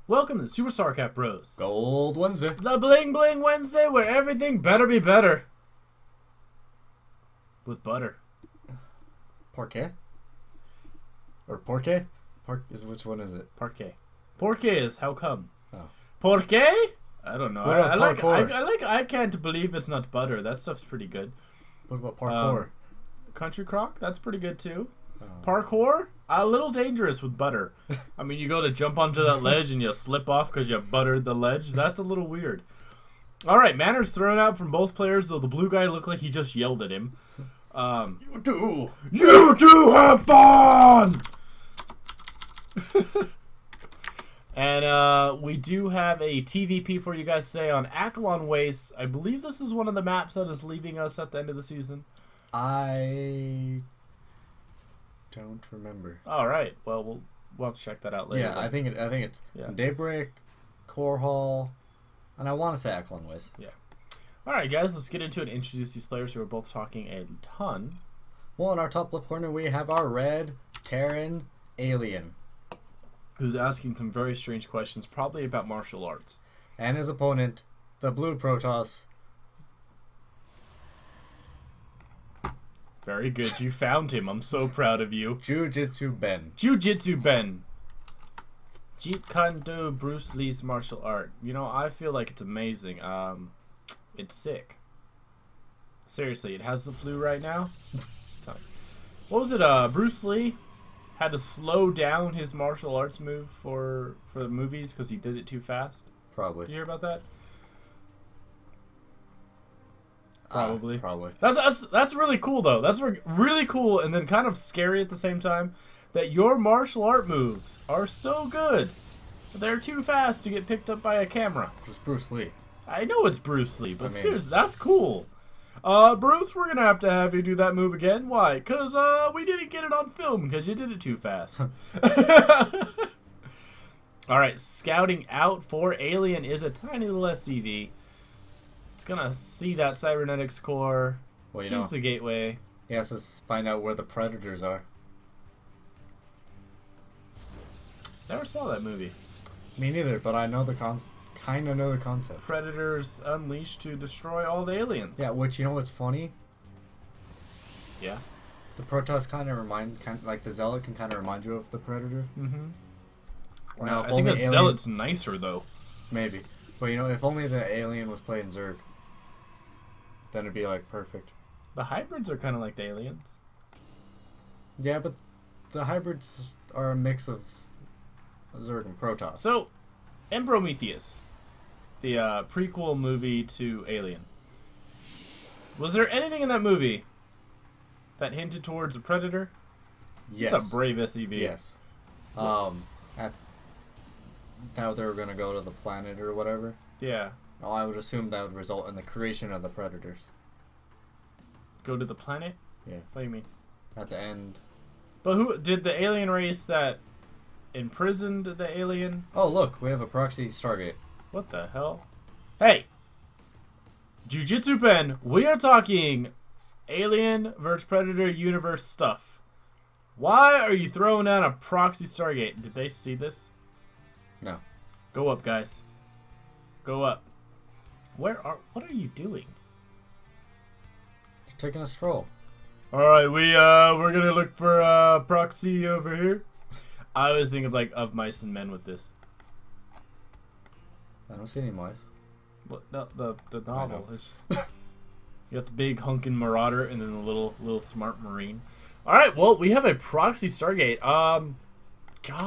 Welcome to SuperStarcraftBros. Gold Wednesday. The Bling Bling Wednesday where everything better be better. With butter. Parquet? Or Porquet? Which one is it? Parquet. Parquet is how come? Oh. Porquet? I don't know. What I about parkour? I can't believe it's not butter. That stuff's pretty good. What about parkour? Country crock? That's pretty good too. Oh. Parkour? A little dangerous with butter. I mean, you go to jump onto that ledge and you slip off because you buttered the ledge. That's a little weird. All right, manners thrown out from both players, though the blue guy looked like he just yelled at him. You two have fun! And we do have a TvP for you guys today on Akilon Wastes. I believe this is one of the maps that is leaving us at the end of the season. I don't remember. All right. Well, we'll have to check that out later. Yeah, I think it's Daybreak, Core Hall, and I want to say Akilon Wastes. Yeah. All right, guys. Let's get into it and introduce these players who are both talking a ton. Well, in our top left corner, we have our red Terran Alien, who's asking some very strange questions, probably about martial arts. And his opponent, the blue Protoss. Very good. You found him. I'm so proud of you. JiuJitsuBEN. JiuJitsuBEN. Jeet Kune Do, Bruce Lee's martial art. You know, I feel like it's amazing. It's sick. Seriously, it has the flu right now. What was it? Bruce Lee had to slow down his martial arts move for the movies because he did it too fast. Probably. Did you hear about that? Probably. Probably. That's really cool though. That's really cool and then kind of scary at the same time that your martial art moves are so good. They're too fast to get picked up by a camera. It's Bruce Lee. I know it's Bruce Lee, but seriously, that's cool. Bruce, we're gonna have you do that move again. Why? Because we didn't get it on film because you did it too fast. All right, scouting out for Alien is a tiny little SCV. It's gonna see that cybernetics core. Well, sees the gateway. He has to find out where the predators are. Never saw that movie. Me neither, but I know the kind of know the concept. Predators unleashed to destroy all the aliens. Yeah, which, you know what's funny? Yeah. The Protoss kind of like the Zealot can kind of remind you of the Predator. Mm-hmm. Now, I think the Zealot's nicer though. Maybe, but you know, if only the Alien was playing Zerg, then it'd be like perfect. The hybrids are kind of like the aliens. Yeah, but the hybrids are a mix of Zerg and Protoss. So, in Prometheus, the prequel movie to Alien, was there anything in that movie that hinted towards a predator? Yes. It's a brave SCV. Yes. Now they were gonna go to the planet or whatever. Yeah. Well, I would assume that would result in the creation of the predators. Go to the planet? Yeah. What do you mean? At the end. But who did the alien race that imprisoned the alien? Oh, look, we have a proxy Stargate. What the hell? Hey! JiuJitsuBEN, we are talking Alien vs. Predator universe stuff. Why are you throwing down a proxy Stargate? Did they see this? No. Go up, guys. Go up. What are you doing? Just taking a stroll. Alright, we're gonna look for proxy over here. I always think of of Mice and Men with this. I don't see any mice. What the novel is just you got the big hunkin' marauder and then the little smart marine. Alright, well we have a proxy Stargate. God,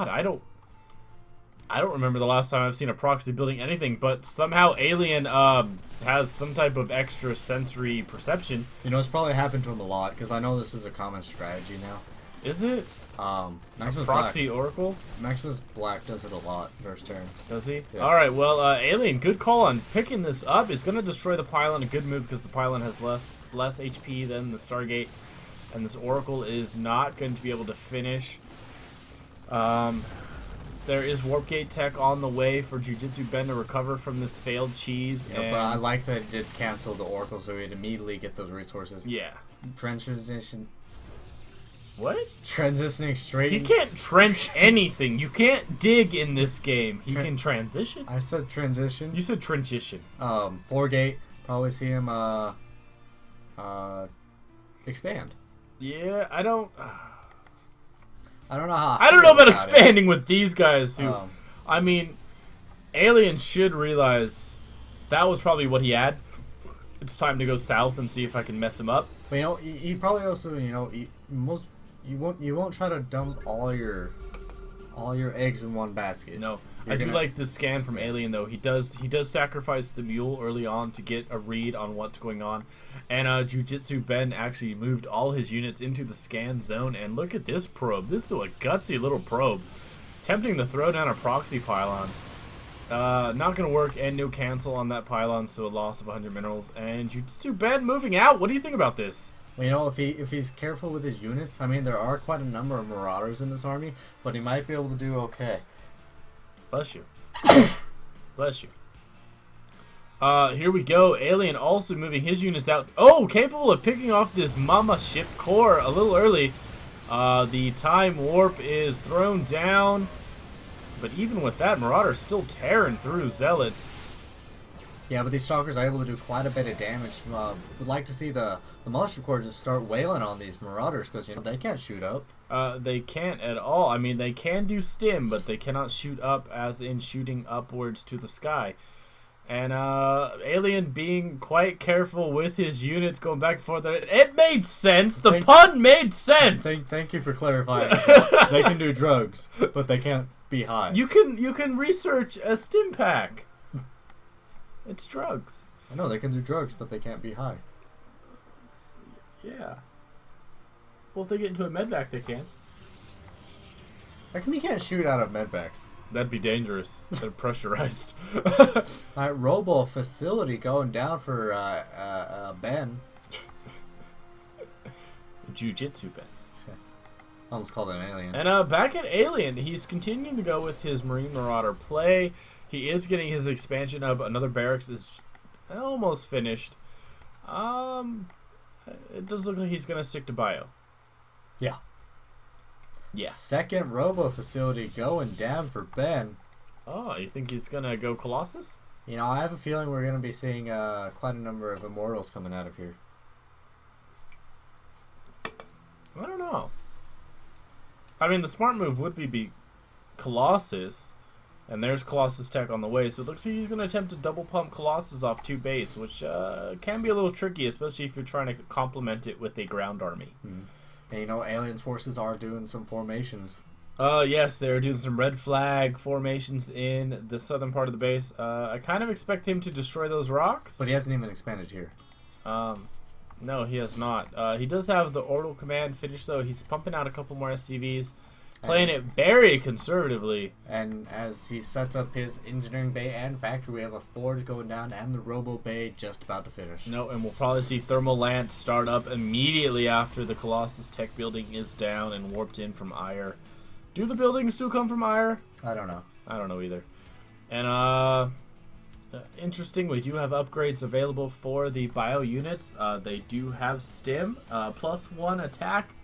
I don't remember the last time I've seen a proxy building anything, but somehow Alien has some type of extra sensory perception. You know, it's probably happened to him a lot, because I know this is a common strategy now. Is it? Maximus proxy Black. Oracle? Maximus Black does it a lot versus Terrans. Does he? Yeah. Alright, well, Alien, good call on picking this up. He's going to destroy the pylon. A good move because the pylon has less HP than the Stargate. And this Oracle is not going to be able to finish. There is Warp Gate tech on the way for JiuJitsuBEN to recover from this failed cheese. Yeah, but I like that it did cancel the Oracle so he'd immediately get those resources. Yeah. Transition. What? Transitioning straight. He can't trench anything. You can't dig in this game. He can transition. I said transition. You said transition. 4-gate. Probably see him expand. Yeah, I don't. I don't know how. I don't know about expanding with these guys. Who, I mean, Alien should realize that was probably what he had. It's time to go south and see if I can mess him up. But you know, he probably also, you know, you won't try to dump all your eggs in one basket. No, I do like the scan from Alien though. He does sacrifice the mule early on to get a read on what's going on, and JiuJitsuBEN actually moved all his units into the scan zone. And look at this probe. This is a gutsy little probe, tempting to throw down a proxy pylon. Not gonna work, and no cancel on that pylon, so a loss of 100 minerals. And JiuJitsuBEN moving out. What do you think about this? Well, you know, if he's careful with his units, I mean, there are quite a number of marauders in this army, but he might be able to do okay. Bless you. Bless you. Here we go. Alien also moving his units out. Oh, capable of picking off this Mama ship core a little early. The time warp is thrown down. But even with that, Marauder's still tearing through Zealots. Yeah, but these Stalkers are able to do quite a bit of damage. Would like to see the Militia Corps just start wailing on these Marauders, because, you know, they can't shoot up. They can't at all. I mean, they can do stim, but they cannot shoot up, as in shooting upwards to the sky. And Alien being quite careful with his units going back and forth. It made sense. The pun made sense. Thank you for clarifying. They can do drugs, but they can't be high. You can research a stim pack. It's drugs. I know they can do drugs, but they can't be high. Yeah. Well, if they get into a medvac, they can. How come you can't shoot out of medvacs? That'd be dangerous. They're pressurized. Alright, Robo facility going down for Ben. JiuJitsuBEN. Almost called it an alien. And back at Alien, he's continuing to go with his Marine Marauder play. He is getting his expansion up. Another barracks is almost finished. It does look like he's going to stick to bio. Yeah. Yeah. Second Robo facility going down for Ben. Oh, you think he's going to go Colossus? You know, I have a feeling we're going to be seeing quite a number of Immortals coming out of here. I don't know. I mean, the smart move would be Colossus. And there's Colossus tech on the way, so it looks like he's going to attempt to double pump Colossus off 2 base, which can be a little tricky, especially if you're trying to complement it with a ground army. And you know, Alien's forces are doing some formations. Yes, they're doing some red flag formations in the southern part of the base. I kind of expect him to destroy those rocks. But he hasn't even expanded here. No, he has not. He does have the orbital command finished, though. He's pumping out a couple more SCVs. Playing it very conservatively. And as he sets up his engineering bay and factory, we have a forge going down and the robo bay just about to finish. No, and we'll probably see Thermal Lance start up immediately after the Colossus tech building is down and warped in from Ire. Do the buildings still come from Ire? I don't know. I don't know either. And interesting, we do have upgrades available for the bio units. They do have stim, +1 attack.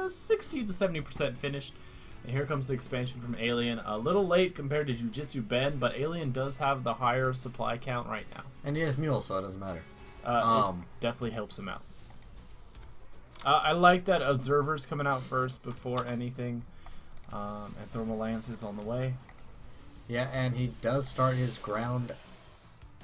60 to 70% finished. And here comes the expansion from Alien. A little late compared to JiuJitsuBEN, but Alien does have the higher supply count right now. And he has mules, so it doesn't matter. It definitely helps him out. I like that Observer's coming out first before anything. And Thermal Lance is on the way. Yeah, and he does start his ground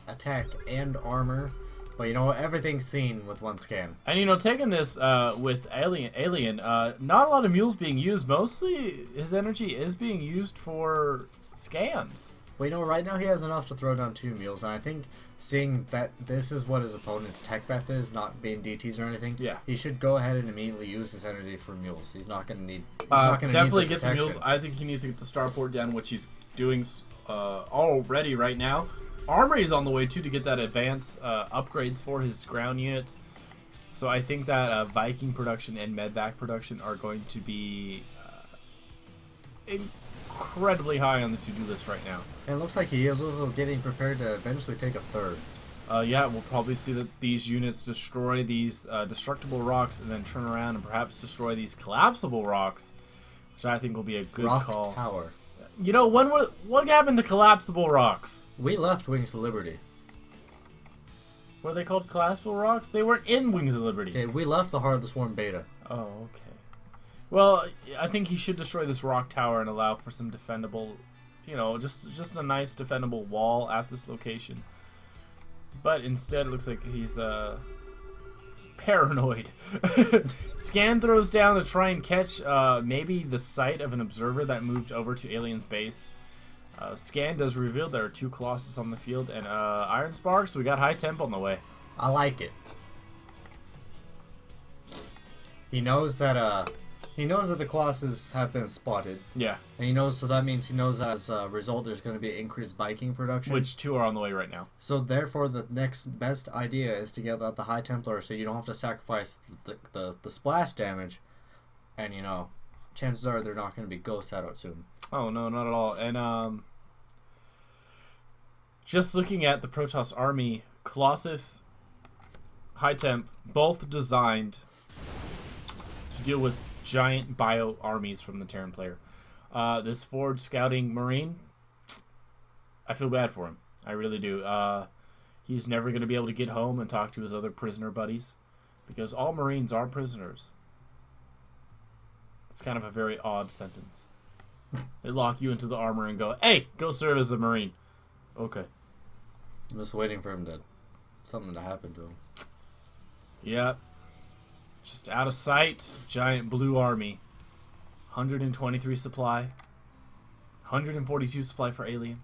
attack and armor. But you know, everything's seen with one scan. And you know, taking this with Alien, not a lot of mules being used. Mostly his energy is being used for scans. Well, you know, right now he has enough to throw down 2 mules, and I think seeing that this is what his opponent's tech path is, not being DTs or anything, yeah, he should go ahead and immediately use his energy for mules. He's not going to need. Definitely get the mules. I think he needs to get the starport down, which he's doing already right now. Armory is on the way too to get that advanced upgrades for his ground units. So I think that Viking production and medvac production are going to be incredibly high on the to-do list right now. And it looks like he is also getting prepared to eventually take a third. Yeah, we'll probably see that these units destroy these destructible rocks and then turn around and perhaps destroy these collapsible rocks, which I think will be a good call. Rock Tower. You know, what happened to collapsible rocks? We left Wings of Liberty. Were they called collapsible rocks? They weren't in Wings of Liberty. Okay, we left the Heart of the Swarm beta. Oh, okay. Well, I think he should destroy this rock tower and allow for some defendable, you know, just a nice defendable wall at this location. But instead, it looks like he's paranoid. Scan throws down to try and catch maybe the sight of an observer that moved over to Alien's base. Scan does reveal there are 2 Colossus on the field and Iron Sparks. We got High Temp on the way. I like it. He knows that the Colossus have been spotted. Yeah. And he knows, so that means he knows that as a result there's going to be increased Viking production. Which 2 are on the way right now. So therefore the next best idea is to get out the High Templar so you don't have to sacrifice the splash damage. And you know, chances are they're not going to be ghost out soon. Oh no, not at all. And just looking at the Protoss army, Colossus, High Temp, both designed to deal with giant bio armies from the Terran player. This Forge Scouting Marine, I feel bad for him. I really do. He's never going to be able to get home and talk to his other prisoner buddies because all Marines are prisoners. It's kind of a very odd sentence. They lock you into the armor and go, hey, go serve as a Marine. Okay. I'm just waiting for something to happen to him. Yeah. Just out of sight, giant blue army. 123 supply. 142 supply for Alien.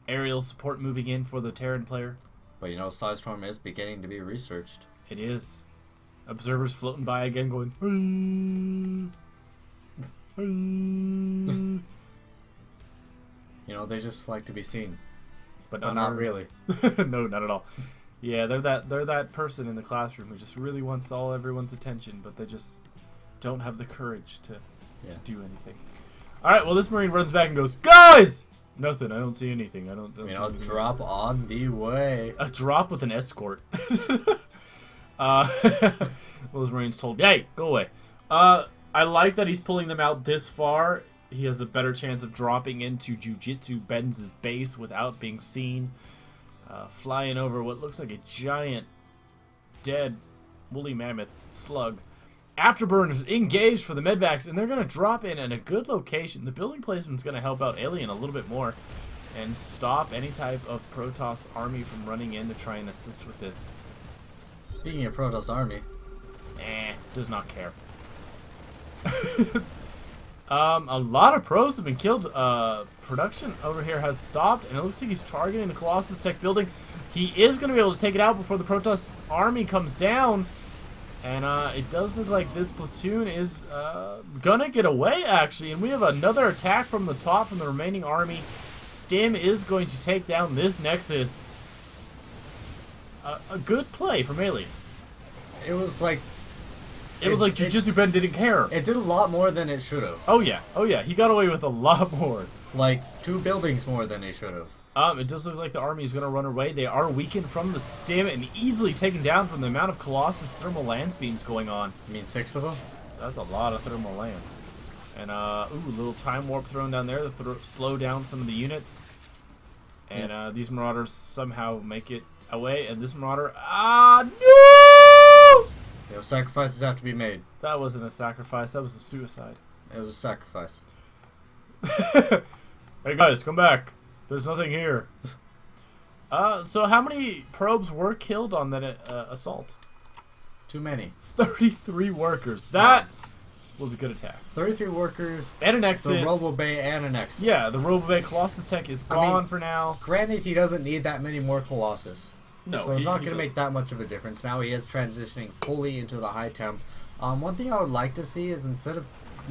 Aerial support moving in for the Terran player. But you know, Sidestorm is beginning to be researched. It is. Observers floating by again going, You know, they just like to be seen. But not really. No, not at all. Yeah, they're that person in the classroom who just really wants everyone's attention, but they just don't have the courage to do anything. All right, well, this Marine runs back and goes, guys! Nothing. I don't see anything. I don't see anything. Drop on the way. A drop with an escort. Well, this Marine's told, hey, go away. I like that he's pulling them out this far. He has a better chance of dropping into JiuJitsuBEN's base without being seen. Flying over what looks like a giant, dead, woolly mammoth slug. Afterburners engaged for the medvacs, and they're going to drop in at a good location. The building placement's going to help out Alien a little bit more and stop any type of Protoss army from running in to try and assist with this. Speaking of Protoss army, does not care. A lot of pros have been killed. Production over here has stopped, and it looks like he's targeting the Colossus Tech building. He is going to be able to take it out before the Protoss army comes down. And it does look like this platoon is going to get away, actually. And we have another attack from the top from the remaining army. Stim is going to take down this Nexus. A good play from Alien. it was like... It was like JiuJitsuBEN didn't care. It did a lot more than it should have. Oh yeah, he got away with a lot more. Like 2 buildings more than he should have. It does look like the army is going to run away. They are weakened from the stim and easily taken down from the amount of Colossus thermal lance beams going on. You mean 6 of them? That's a lot of thermal lance. And, ooh, a little time warp thrown down there to slow down some of the units. And these Marauders somehow make it away. And this Marauder, no! You know, sacrifices have to be made. That wasn't a sacrifice, that was a suicide. It was a sacrifice. Hey guys, come back. There's nothing here. So how many probes were killed on that assault? Too many. 33 workers. That was a good attack. 33 workers. And a Nexus. The RoboBay and a Nexus. Yeah, the RoboBay Colossus Tech is gone for now. Granted, he doesn't need that many more Colossus. No, so it's not going to make that much of a difference. Now he is transitioning fully into the high temp. One thing I would like to see is instead of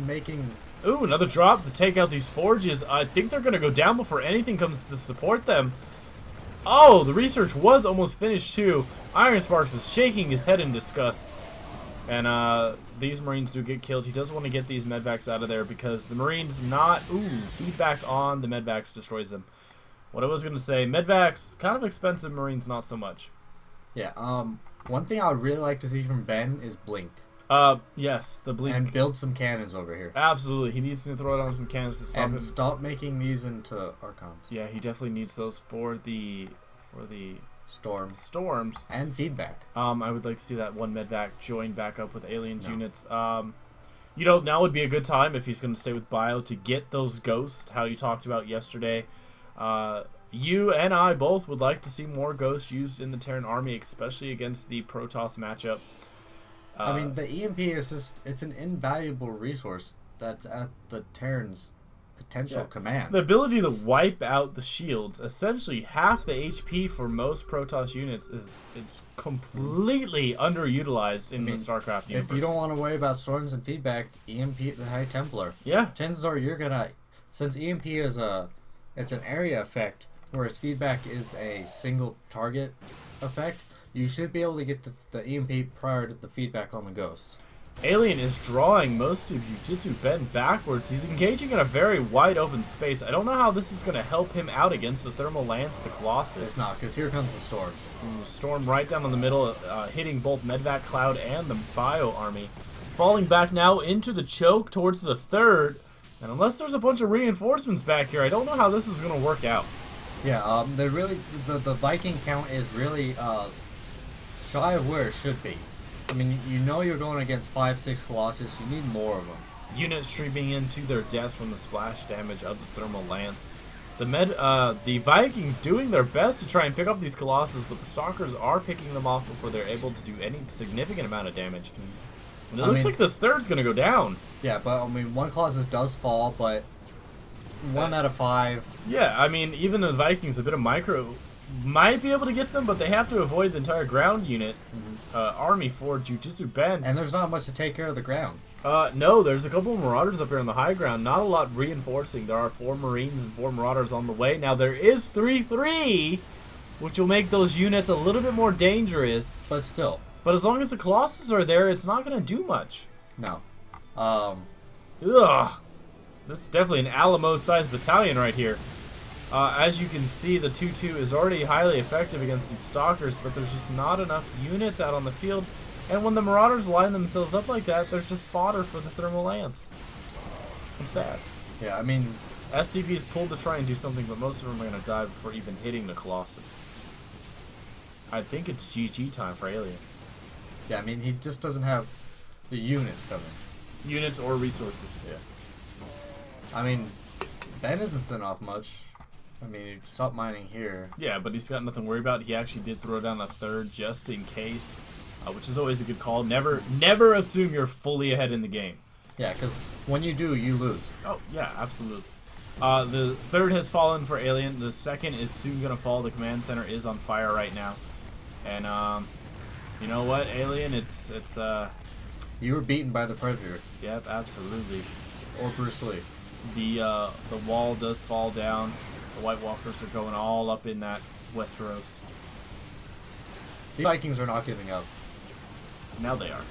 making... Ooh, another drop to take out these forges. I think they're going to go down before anything comes to support them. Oh, the research was almost finished too. Iron Sparks is shaking his head in disgust. And these Marines do get killed. He does want to get these medvacs out of there because the Marines not... Ooh, feedback on the medvacs destroys them. What I was going to say, medvacs, kind of expensive, Marines not so much. Yeah, one thing I would really like to see from Ben is blink. Yes, the blink. And build some cannons over here. Absolutely. He needs to throw down some cannons to stop him. And stop making these into Archons. Yeah, he definitely needs those for the storms. And feedback. I would like to see that one medvac join back up with Aliens units. You know, now would be a good time if he's going to stay with Bio to get those ghosts, how you talked about yesterday. You and I both would like to see more ghosts used in the Terran army, especially against the Protoss matchup. I mean, the EMP is just, it's an invaluable resource that's at the Terran's potential command. The ability to wipe out the shields, essentially half the HP for most Protoss units, it's completely underutilized in the StarCraft universe. If you don't want to worry about storms and feedback, EMP the High Templar. Yeah. Chances are you're gonna, since EMP is it's an area effect, whereas feedback is a single target effect, you should be able to get the EMP prior to the feedback on the ghosts. Alien is drawing most of JiuJitsuBEN backwards. He's engaging in a very wide open space. I don't know how this is going to help him out against the thermal lance of the Colossus. It's not, because here comes the storms. Storm right down in the middle, hitting both Medvac Cloud and the Bio army. Falling back now into the choke towards the third. And unless there's a bunch of reinforcements back here, I don't know how this is going to work out. Yeah, the Viking count is really shy of where it should be. I mean, you know you're going against 5-6 Colossus. You need more of them. Units streaming into their death from the splash damage of the thermal lance. The Vikings doing their best to try and pick up these Colossus, but the Stalkers are picking them off before they're able to do any significant amount of damage. And it looks like this third's going to go down. Yeah, but I mean, one Colossus does fall, but 1 out of 5. Yeah, I mean, even the Vikings, a bit of micro might be able to get them, but they have to avoid the entire ground unit army for JiuJitsuBEN. And there's not much to take care of the ground. No, there's a couple of Marauders up here on the high ground. Not a lot reinforcing. There are 4 Marines and 4 Marauders on the way. Now, there is 3-3, which will make those units a little bit more dangerous. But still. But as long as the Colossus are there, it's not going to do much. No. Ugh. This is definitely an Alamo-sized battalion right here. As you can see, the 2-2 is already highly effective against these Stalkers, but there's just not enough units out on the field. And when the Marauders line themselves up like that, they're just fodder for the thermal lance. I'm sad. Yeah, I mean, SCV's pulled to try and do something, but most of them are going to die before even hitting the Colossus. I think it's GG time for Alien. Yeah, I mean, he just doesn't have the units coming. Units or resources. Yeah. I mean, Ben isn't sent off much. I mean, he stopped mining here. Yeah, but he's got nothing to worry about. He actually did throw down a third just in case, which is always a good call. Never assume you're fully ahead in the game. Yeah, because when you do, you lose. Oh, yeah, absolutely. The third has fallen for Alien. The second is soon going to fall. The command center is on fire right now. And, you know what, Alien? It's You were beaten by the Predator. Yep, absolutely. Or Bruce Lee. The wall does fall down. The White Walkers are going all up in that Westeros. The Vikings are not giving up. Now they are.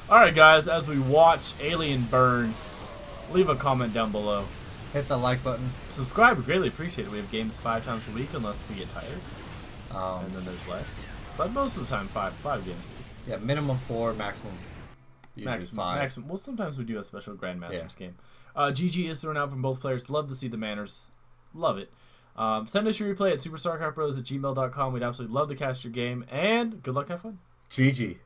Alright guys, as we watch Alien burn, leave a comment down below. Hit the like button. Subscribe, we greatly appreciate it. We have games 5 times a week unless we get tired. And then there's less. But most of the time, 5 games a week. Yeah, minimum 4, maximum. Usually 5. Maximum. Well, sometimes we do a special Grandmasters game. GG is thrown out from both players. Love to see the manners. Love it. Send us your replay at SuperStarcraftBros@gmail.com. We'd absolutely love to cast your game. And good luck, have fun. GG.